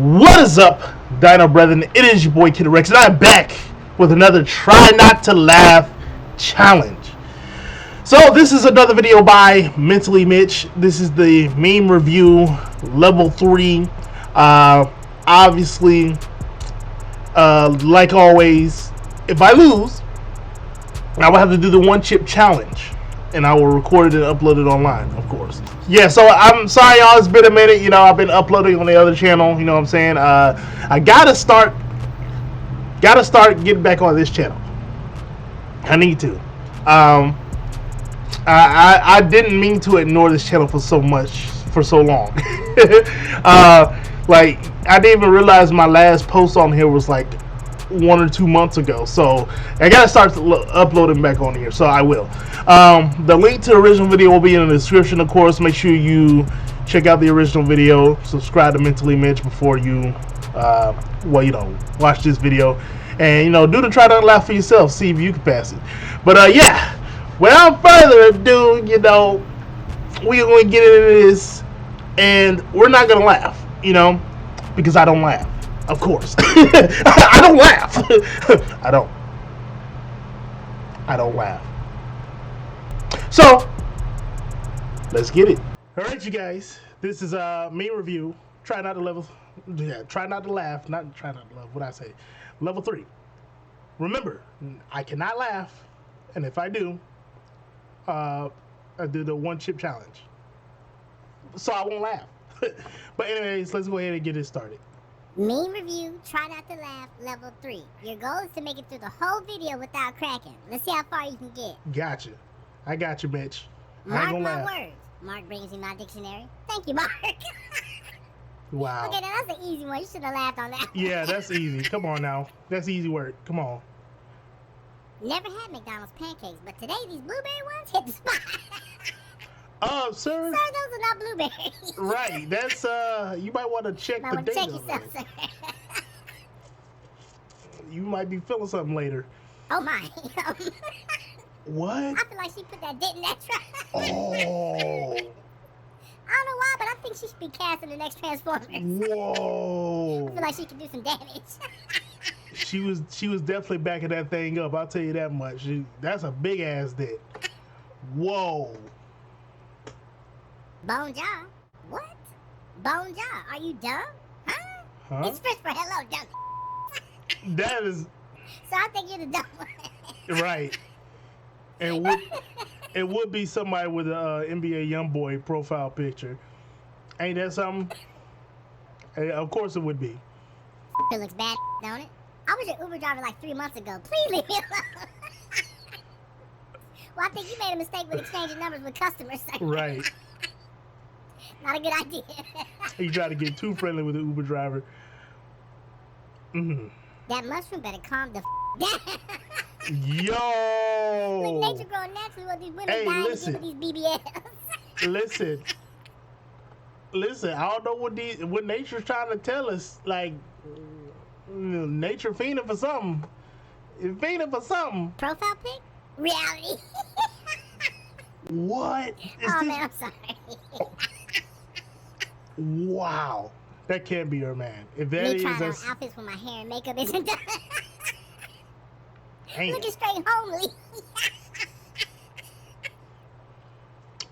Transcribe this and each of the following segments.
What is up, Dino Brethren? It is your boy Kidrex, and I'm back with another Try Not to Laugh challenge. So this is another video by Mentally Mitch. This is the meme review level 3. Obviously, like always, if I lose, I will have to do the one chip challenge, and I will record it and upload it online, of course. Yeah, so I'm sorry, y'all. It's been a minute. You know, I've been uploading on the other channel. You know what I'm saying? I gotta start getting back on this channel. I need to. I didn't mean to ignore this channel for so long. Like, I didn't even realize my last post on here was like 1 or 2 months ago, so I gotta start uploading back on here, so I will. The link to the original video will be in the description, of course. Make sure you check out the original video, subscribe to Mentally Mitch before you watch this video, and do the Try Not to Laugh for yourself, see if you can pass it. But yeah, without further ado, we're going to get into this, and we're not gonna laugh, because I don't laugh. Of course. I don't laugh. I don't laugh. So, let's get it. Alright, you guys. This is me review. Try not to laugh. Not try not to love. What I say? Level 3. Remember, I cannot laugh. And if I do, I do the one chip challenge. So I won't laugh. But anyways, let's go ahead and get it started. Meme review, try not to laugh, level 3. Your goal is to make it through the whole video without cracking. Let's see how far you can get. Gotcha. I got you, Mitch. Mark my words. Mark brings me my dictionary. Thank you, Mark. Wow. Okay, now that's an easy one. You should have laughed on that. Yeah, that's easy. Come on now. That's easy work. Come on. Never had McDonald's pancakes, but today these blueberry ones hit the spot. Sir, those are not blueberries. Right, that's you might want to check the date. Check yourself, sir. You might be feeling something later. Oh my. What? I feel like she put that dent in that truck. Oh. I don't know why, but I think she should be cast in the next Transformers. Whoa. I feel like she could do some damage. She was definitely backing that thing up. I'll tell you that much. That's a big ass dent. Whoa. Bone jaw? What? Bone jaw? Are you dumb? Huh? It's French for hello, dumb. That is. So I think you're the dumb one. Right. And it would be somebody with a NBA YoungBoy profile picture. Ain't that something? Of course it would be. It looks bad, don't it? I was your Uber driver like 3 months ago. Please leave me alone. Well, I think you made a mistake with exchanging numbers with customers. Right. Not a good idea. You try to get too friendly with the Uber driver. That mushroom better calm the down. Yo! Look, nature growing naturally while these women dying to get with these BBLs. Listen. I don't know what nature's trying to tell us. Like, nature fiending for something. It's fiending for something. Profile pic? Reality. What? Man, I'm sorry. Wow, that can't be her, man. If that Me trying is on outfits when my hair and makeup isn't done. Looking straight homely.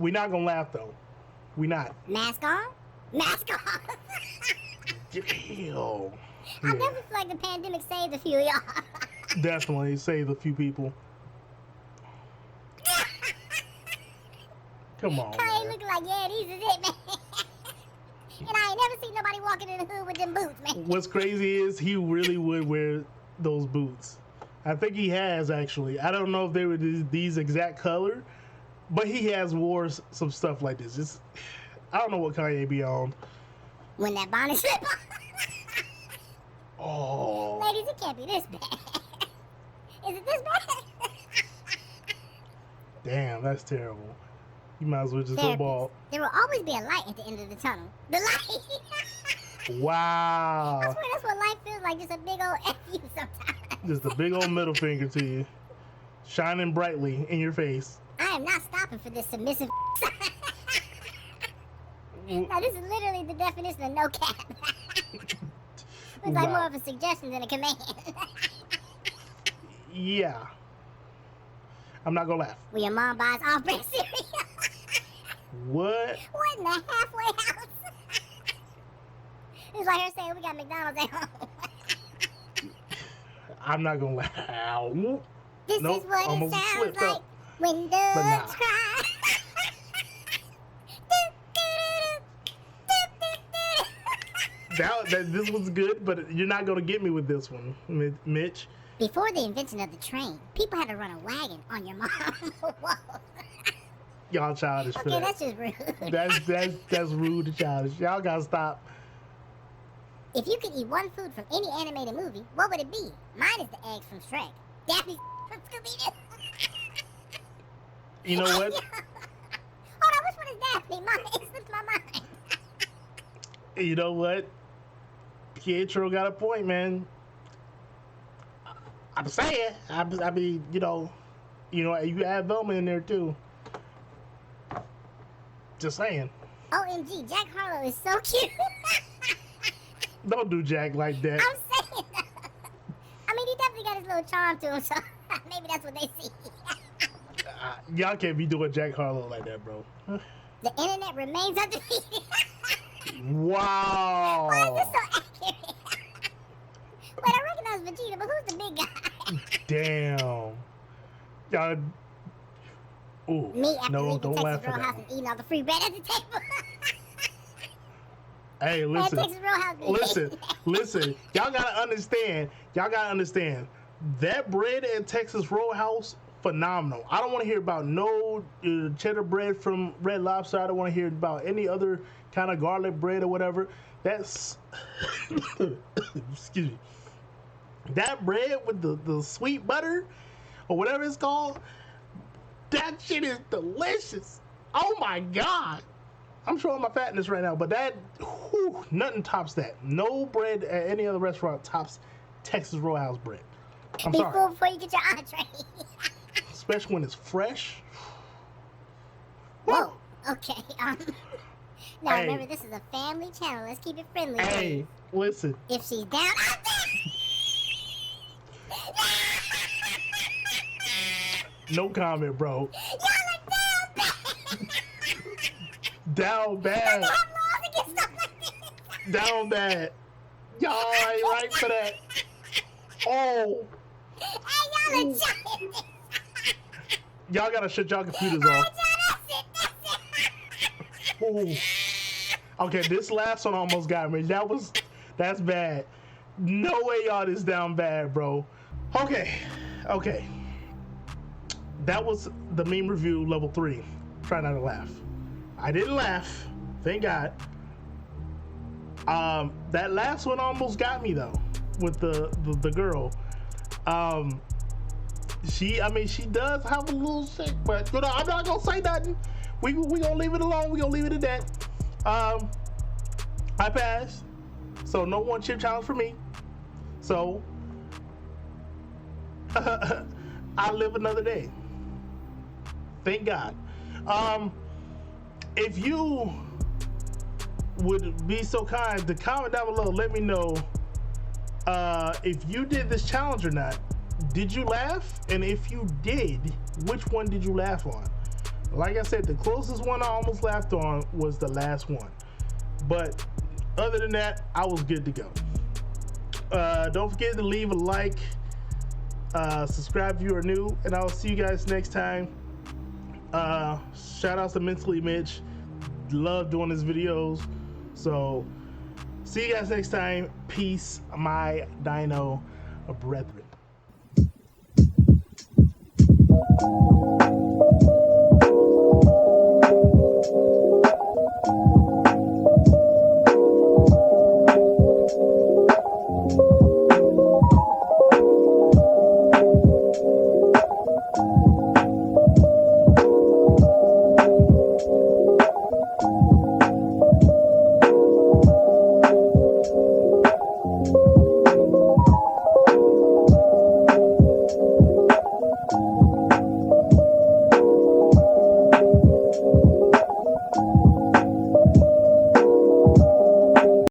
We not gonna laugh though. We not. Mask on? Mask off. Ew. I definitely feel like the pandemic saved a few of y'all. Definitely saved a few people. Come on. I ain't looking like, yeah, these is it, man. And I ain't never seen nobody walking in the hood with them boots, man. What's crazy is he really would wear those boots. I think he has, actually. I don't know if they were these exact color, but he has wore some stuff like this. I don't know what Kanye be on. When that bonnet slip on. Oh. Ladies, it can't be this bad. Is it this bad? Damn, that's terrible. You might as well just go bald. There will always be a light at the end of the tunnel. The light. Wow. I swear that's what life feels like. Just a big old F you sometimes. Just a big old middle finger to you. Shining brightly in your face. I am not stopping for this submissive. Now this is literally the definition of no cap. It's like more of a suggestion than a command. Yeah. I'm not gonna laugh. When your mom buys off-brand cereal. What? What in the halfway house? It's like her saying we got McDonald's at home. I'm not gonna laugh. This is what it sounds like when doves cry. This was good, but you're not gonna get me with this one, Mitch. Before the invention of the train, people had to run a wagon on your mom's wall. Y'all childish for that. Okay, that's just rude. That's rude and childish. Y'all gotta stop. If you could eat one food from any animated movie, what would it be? Mine is the eggs from Shrek. Daphne from Scooby-Doo. You know what? Hold on, which one is Daphne? Mine slipped my mind. You know what? Pietro got a point, man. I'm saying. I mean, you know, you add Velma in there too. Just saying. OMG, Jack Harlow is so cute. Don't do Jack like that. I'm saying. I mean, he definitely got his little charm to him, so maybe that's what they see. Y'all can't be doing Jack Harlow like that, bro. The internet remains undefeated. Wow. Why is this so accurate? Wait, I recognize Vegeta, but who's the big guy? Damn. Y'all. Ooh. Me after no, leaving don't laugh Texas at Roadhouse that. and eating all the free bread at the table. Hey, listen. Man, Texas Roadhouse listen. Y'all gotta understand. That bread at Texas Roadhouse, phenomenal. I don't want to hear about no cheddar bread from Red Lobster. I don't want to hear about any other kind of garlic bread or whatever. That's excuse me. That bread with the sweet butter or whatever it's called, that shit is delicious. Oh my God. I'm showing my fatness right now, but nothing tops that. No bread at any other restaurant tops Texas Roadhouse bread. I'm sorry. Before you get your entree. Especially when it's fresh. Whoa. Okay. Now hey. Remember, this is a family channel. Let's keep it friendly. Hey, listen. If she's down, I'm No comment, bro. Y'all are down bad. Down bad. They have laws against stuff like this. Down bad. Y'all ain't right for that. Oh. Hey, y'all are giants. Y'all gotta shut y'all computers off. Ooh. Okay, this last one almost got me. That's bad. No way y'all this down bad, bro. Okay. That was the meme review level 3. Try not to laugh. I didn't laugh. Thank God. That last one almost got me though, with the girl. She does have a little sick, but I'm not gonna say nothing. We gonna leave it alone. We gonna leave it at that. I passed, so no one chip challenge for me. So I live another day. Thank God. If you would be so kind to comment down below, let me know if you did this challenge or not. Did you laugh? And if you did, which one did you laugh on? Like I said, the closest one I almost laughed on was the last one. But other than that, I was good to go. Don't forget to leave a like, subscribe if you are new, and I'll see you guys next time. Shout outs to Mentally Mitch. Love doing his videos. So see you guys next time. Peace, my dino brethren.